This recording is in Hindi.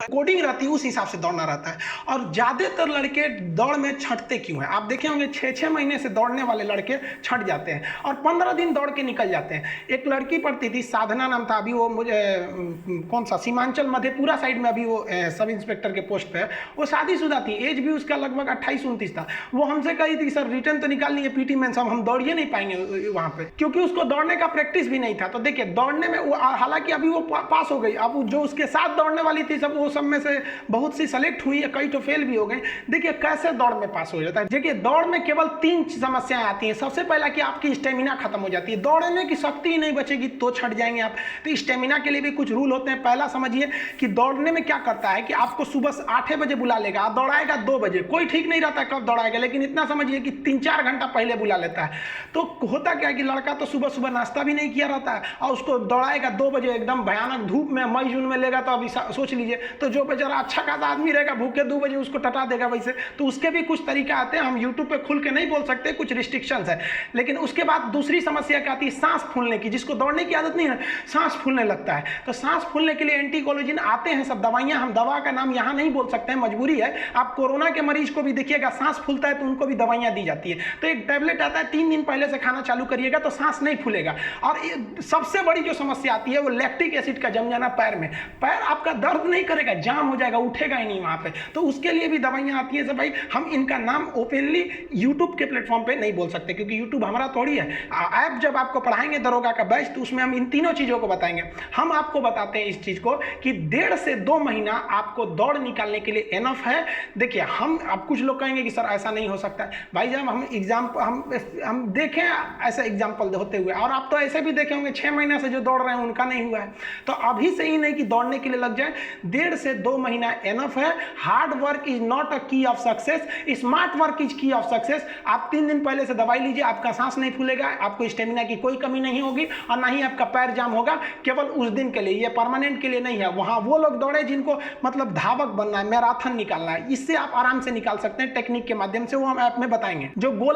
कोडिंग रहती है उस हिसाब से दौड़ना रहता है। और ज़्यादातर लड़के दौड़ में छंटते क्यों हैं? आप देखे होंगे 6-6 महीने से दौड़ने वाले लड़के छंट जाते हैं और 15 दिन दौड़ के निकल जाते हैं। एक लड़की पढ़ती थी, साधना नाम था, अभी वो मुझे कौन सा सीमांचल मधेपुरा साइड में अभी वो सब इंस्पेक्टर के पोस्ट पे है। वो शादीशुदा थी, एज भी उसका लगभग 28-29 था। वो हमसे कही थी सर रिटर्न तो निकालनी है पीटी मेंस, हम दौड़ ही नहीं पाएंगे वहाँ पे, क्योंकि उसको दौड़ने का प्रैक्टिस भी नहीं था। तो देखिए दौड़ने में हालांकि अभी वो पास हो गई, अब जो उसके साथ दौड़ने वाली थी सब वो सब में से बहुत सी सेलेक्ट हुई है, कई तो फेल भी हो गए। देखिए कैसे दौड़ में पास हो जाता है। देखिए दौड़ में केवल 3 समस्याएं आती हैं। सबसे पहला कि आपकी स्टेमिना खत्म हो जाती है, दौड़ने की शक्ति ही नहीं बचेगी तो छट जाएंगे आप। तो स्टेमिना के लिए भी कुछ रूल होते हैं। पहला समझिए कि दौड़ने में क्या करता है कि आपको सुबह 8 बजे बुला लेगा, आप दौड़ाएगा 2 बजे, कोई ठीक नहीं रहता कब दौड़ाएगा, लेकिन इतना समझिए कि 3-4 घंटा पहले बुला लेता है। तो होता क्या है कि लड़का तो सुबह सुबह नाश्ता भी नहीं किया रहता है और उसको दौड़ाएगा 2 बजे एकदम भयानक धूप में, मई जून में लेगा तो अभी सोच लीजिए, तो जो बेचारा अच्छा खासा आदमी रहेगा भूखे 2 बजे उसको टटा देगा वैसे। तो उसके भी कुछ तरीके आते हैं, हम यूट्यूब पे खुल के नहीं बोल सकते, कुछ रिस्ट्रिक्शंस है। लेकिन उसके बाद दूसरी समस्या क्या आती है, सांस फूलने की। जिसको दौड़ने की आदत नहीं है, सांस फूलने लगता है। तो सांस फूलने के लिए एंटीकोलिन आते हैं सब दवाइयां, हम दवा का नाम यहाँ नहीं बोल सकते हैं, मजबूरी है। आप कोरोना के मरीज को भी देखिएगा, सांस फूलता है तो उनको भी दवाइयां दी जाती है। तो एक टैबलेट आता है, 3 दिन पहले से खाना चालू करिएगा तो सांस नहीं फूलेगा। और सबसे बड़ी जो समस्या आती है वो लैक्टिक एसिड का जम जाना पैर में। पैर आपका दर्द नहीं करेगा, जाम हो जाएगा, उठेगा ही नहीं वहां पे। तो उसके लिए भी दवाइयां आती है। सब भाई हम इनका नाम ओपनली यूट्यूब के प्लेटफॉर्म पे नहीं बोल सकते, क्योंकि यूट्यूब हमारा थोड़ी है। ऐप जब आपको पढ़ाएंगे दरोगा का बैच तो उसमें हम इन तीनों चीजों को बताएंगे। हम आपको बताते हैं इस चीज को कि 1.5 से 2 महीना आपको दौड़ निकालने के लिए एनफ है। देखिए हम, अब कुछ लोग कहेंगे कि सर ऐसा नहीं हो सकता है। भाई जब हम एग्जाम्पल हम देखें ऐसा एग्जाम्पल होते हुए, और आप तो ऐसे भी देखे होंगे 6 महीना से जो दौड़ रहे हैं उनका नहीं हुआ है। तो अभी से ही नहीं कि दौड़ने के लिए लग जाए, 1.5 से 2 महीना एनफ है। Hard work is not a की of success, smart work is की ऑफ सक्सेस। आप 3 दिन पहले से दवाई लीजिए, आपका सांस नहीं फूलेगा, आपको स्टेमिना की कोई कमी नहीं होगी और ना ही आपका पैर जाम होगा। केवल उस दिन के लिए, ये परमानेंट के लिए नहीं है। वहां वो लोग दौड़े जिनको मतलब धावक बनना है, मैराथन निकालना है, इससे आप आराम से निकाल सकते हैं टेक्निक के माध्यम से, वो हम ऐप में बताएंगे। जो गोल